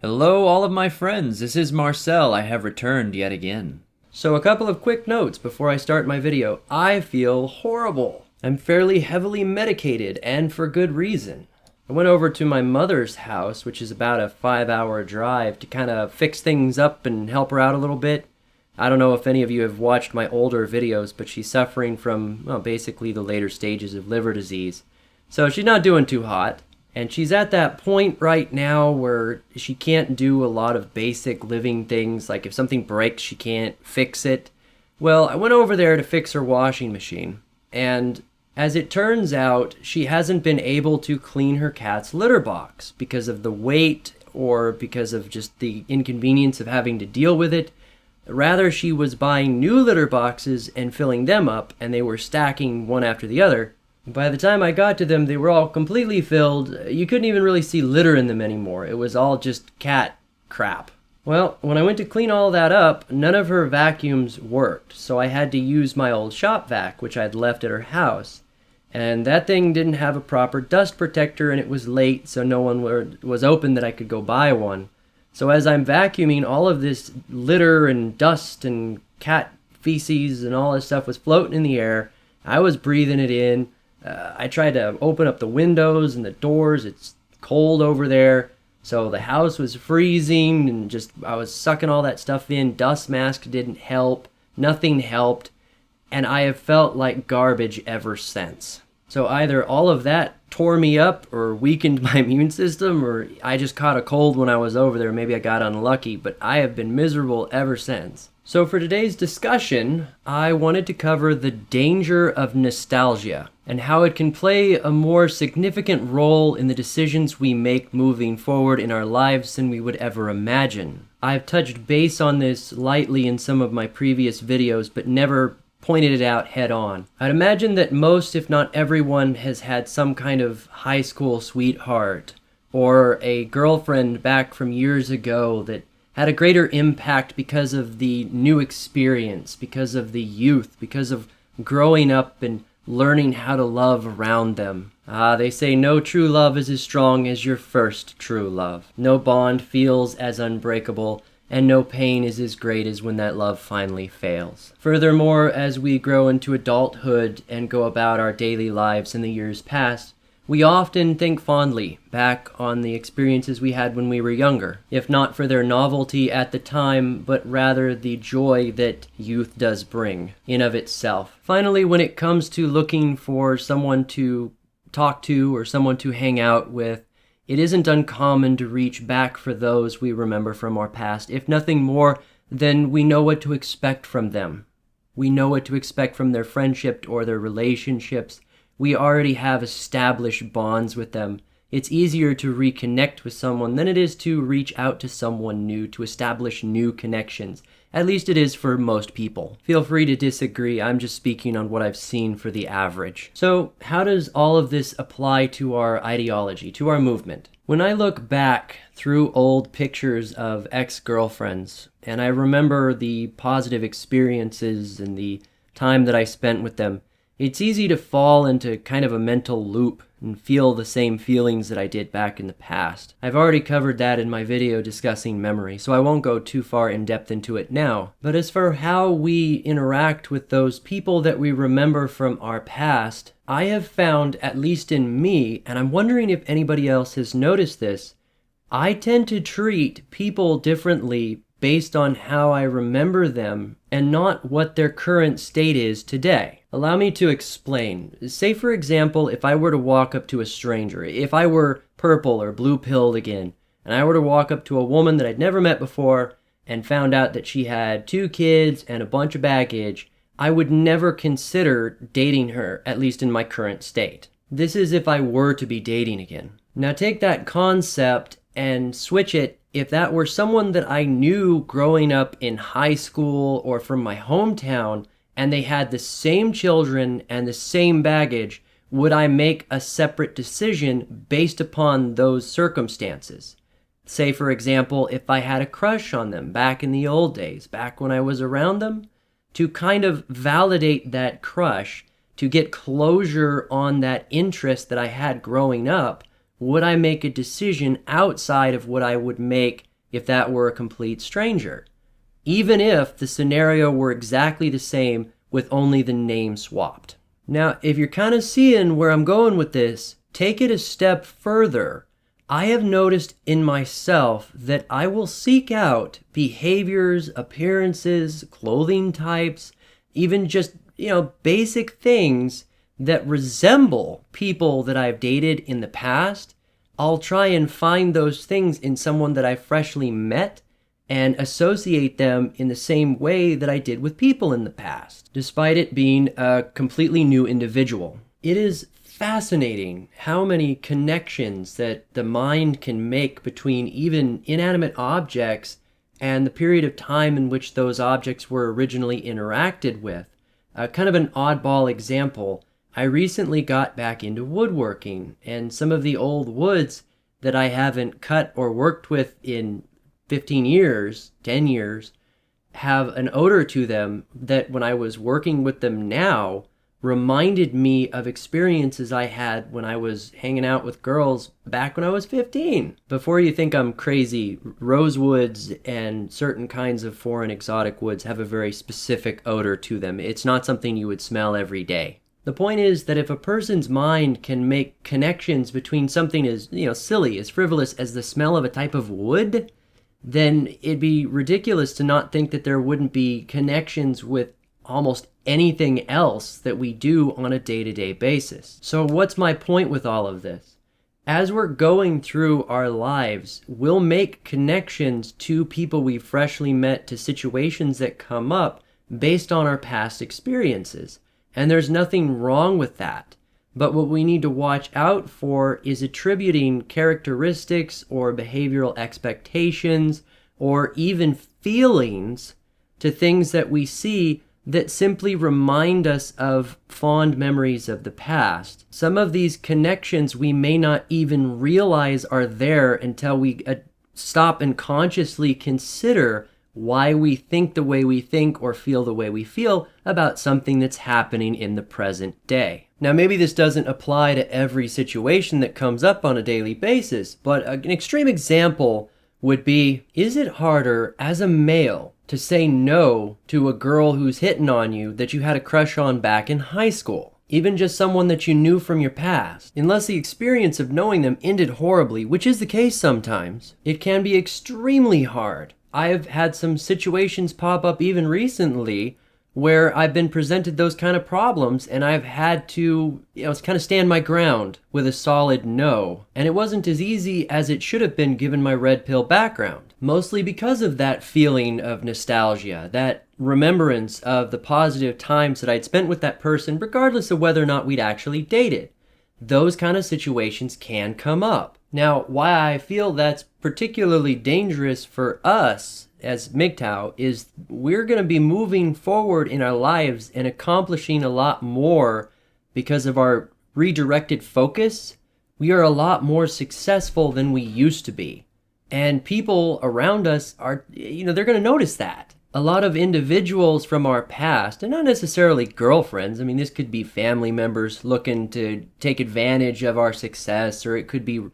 Hello, all of my friends. This is Marcel. I have returned yet again. So a couple of quick notes before I start my video. I feel horrible. I'm fairly heavily medicated, and for good reason. I went over to my mother's house, which is about a 5-hour drive, to kind of fix things up and help her out a little bit. I don't know if any of you have watched my older videos, but she's suffering from, well, basically the later stages of liver disease. So she's not doing too hot. And she's at that point right now where she can't do a lot of basic living things, like if something breaks, she can't fix it. Well, I went over there to fix her washing machine, and as it turns out, she hasn't been able to clean her cat's litter box because of the weight or because of just the inconvenience of having to deal with it. Rather, she was buying new litter boxes and filling them up, and they were stacking one after the other. By the time I got to them, they were all completely filled. You couldn't even really see litter in them anymore. It was all just cat crap. Well, when I went to clean all that up, none of her vacuums worked, so I had to use my old shop vac, which I'd left at her house. And that thing didn't have a proper dust protector, and it was late, so no one was open that I could go buy one. So as I'm vacuuming, all of this litter and dust and cat feces and all this stuff was floating in the air. I was breathing it in. I tried to open up the windows and the doors. It's cold over there. So the house was freezing and I was sucking all that stuff in. Dust mask didn't help. Nothing helped. And I have felt like garbage ever since. So either all of that tore me up or weakened my immune system, or I just caught a cold when I was over there. Maybe I got unlucky, but I have been miserable ever since. So for today's discussion, I wanted to cover the danger of nostalgia and how it can play a more significant role in the decisions we make moving forward in our lives than we would ever imagine. I've touched base on this lightly in some of my previous videos, but never pointed it out head on. I'd imagine that most, if not everyone, has had some kind of high school sweetheart or a girlfriend back from years ago that had a greater impact because of the new experience, because of the youth, because of growing up and learning how to love around them. They say no true love is as strong as your first true love. No bond feels as unbreakable, and no pain is as great as when that love finally fails. Furthermore, as we grow into adulthood and go about our daily lives in the years past, we often think fondly back on the experiences we had when we were younger, if not for their novelty at the time, but rather the joy that youth does bring in of itself. Finally, when it comes to looking for someone to talk to or someone to hang out with, it isn't uncommon to reach back for those we remember from our past. If nothing more, then we know what to expect from them. We know what to expect from their friendship or their relationships. We already have established bonds with them. It's easier to reconnect with someone than it is to reach out to someone new, to establish new connections. At least it is for most people. Feel free to disagree. I'm just speaking on what I've seen for the average. So how does all of this apply to our ideology, to our movement? When I look back through old pictures of ex-girlfriends, and I remember the positive experiences and the time that I spent with them, it's easy to fall into kind of a mental loop and feel the same feelings that I did back in the past. I've already covered that in my video discussing memory, so I won't go too far in depth into it now. But as for how we interact with those people that we remember from our past, I have found, at least in me, and I'm wondering if anybody else has noticed this, I tend to treat people differently based on how I remember them and not what their current state is today. Allow me to explain. Say, for example, if I were to walk up to a stranger, if I were purple or blue-pilled again, and I were to walk up to a woman that I'd never met before and found out that she had 2 kids and a bunch of baggage, I would never consider dating her, at least in my current state. This is if I were to be dating again. Now take that concept and switch it. If that were someone that I knew growing up in high school or from my hometown, and they had the same children and the same baggage, would I make a separate decision based upon those circumstances? Say, for example, if I had a crush on them back in the old days, back when I was around them, to kind of validate that crush, to get closure on that interest that I had growing up, would I make a decision outside of what I would make if that were a complete stranger, even if the scenario were exactly the same with only the name swapped. Now, if you're kind of seeing where I'm going with this, take it a step further. I have noticed in myself that I will seek out behaviors, appearances, clothing types, even just, basic things that resemble people that I've dated in the past. I'll try and find those things in someone that I freshly met and associate them in the same way that I did with people in the past, despite it being a completely new individual. It is fascinating how many connections that the mind can make between even inanimate objects and the period of time in which those objects were originally interacted with. Kind of an oddball example, I recently got back into woodworking, and some of the old woods that I haven't cut or worked with in 15 years, 10 years, have an odor to them that when I was working with them now reminded me of experiences I had when I was hanging out with girls back when I was 15. Before you think I'm crazy, rosewoods and certain kinds of foreign exotic woods have a very specific odor to them. It's not something you would smell every day. The point is that if a person's mind can make connections between something as, silly, as frivolous as the smell of a type of wood, then it'd be ridiculous to not think that there wouldn't be connections with almost anything else that we do on a day-to-day basis. So what's my point with all of this? As we're going through our lives, we'll make connections to people we freshly met, to situations that come up based on our past experiences. And there's nothing wrong with that. But what we need to watch out for is attributing characteristics or behavioral expectations or even feelings to things that we see that simply remind us of fond memories of the past. Some of these connections we may not even realize are there until we stop and consciously consider why we think the way we think or feel the way we feel about something that's happening in the present day. Now, maybe this doesn't apply to every situation that comes up on a daily basis, but an extreme example would be, is it harder as a male to say no to a girl who's hitting on you that you had a crush on back in high school? Even just someone that you knew from your past. Unless the experience of knowing them ended horribly, which is the case sometimes, it can be extremely hard. I've had some situations pop up even recently where I've been presented those kind of problems and I've had to, kind of stand my ground with a solid no. And it wasn't as easy as it should have been given my red pill background. Mostly because of that feeling of nostalgia, that remembrance of the positive times that I'd spent with that person, regardless of whether or not we'd actually dated. Those kind of situations can come up. Now, why I feel that's particularly dangerous for us as MGTOW is we're going to be moving forward in our lives and accomplishing a lot more because of our redirected focus. We are a lot more successful than we used to be. And people around us are, they're going to notice that. A lot of individuals from our past, and not necessarily girlfriends, this could be family members looking to take advantage of our success, or it could be,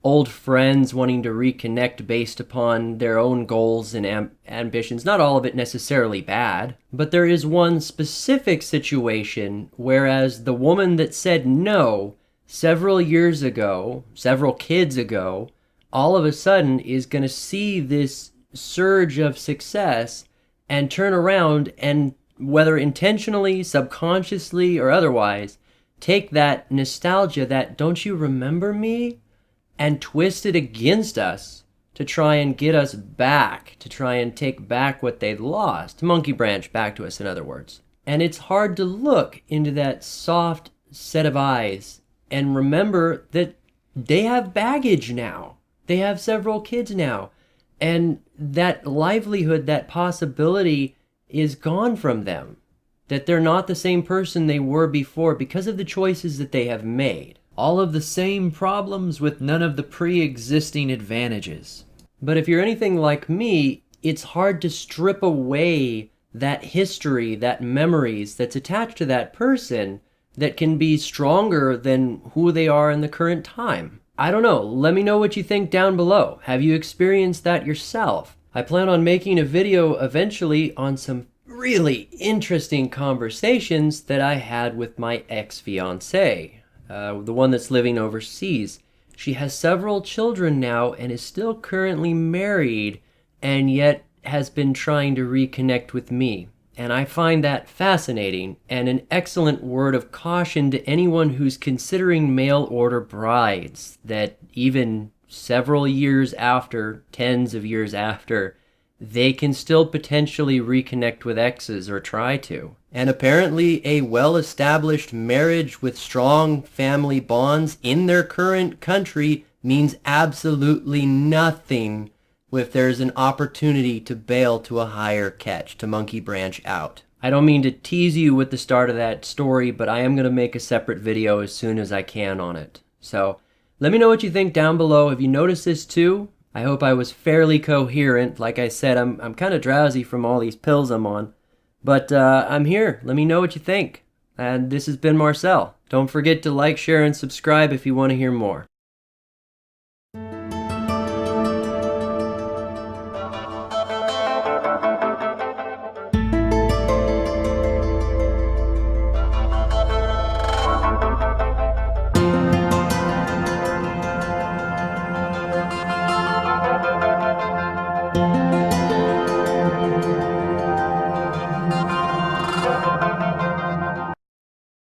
old friends wanting to reconnect based upon their own goals and ambitions. Not all of it necessarily bad, but there is one specific situation whereas the woman that said no several years ago, several kids ago, all of a sudden is going to see this surge of success and turn around and, whether intentionally, subconsciously, or otherwise, take that nostalgia, that "don't you remember me?" and twist it against us to try and get us back, to try and take back what they'd lost. Monkey branch back to us, in other words. And it's hard to look into that soft set of eyes and remember that they have baggage now. They have several kids now. And that livelihood, that possibility is gone from them. That they're not the same person they were before because of the choices that they have made. All of the same problems with none of the pre-existing advantages. But if you're anything like me, it's hard to strip away that history, that memories that's attached to that person that can be stronger than who they are in the current time. I don't know, let me know what you think down below. Have you experienced that yourself? I plan on making a video eventually on some really interesting conversations that I had with my ex-fiancée, the one that's living overseas. She has several children now and is still currently married, and yet has been trying to reconnect with me. And I find that fascinating and an excellent word of caution to anyone who's considering mail order brides, that even several years after, tens of years after, they can still potentially reconnect with exes or try to. And apparently a well-established marriage with strong family bonds in their current country means absolutely nothing if there's an opportunity to bail to a higher catch, to monkey branch out. I don't mean to tease you with the start of that story, but I am going to make a separate video as soon as I can on it. So let me know what you think down below. Have you noticed this too? I hope I was fairly coherent. Like I said, I'm kind of drowsy from all these pills I'm on. But I'm here. Let me know what you think. And this has been Marcel. Don't forget to like, share, and subscribe if you want to hear more.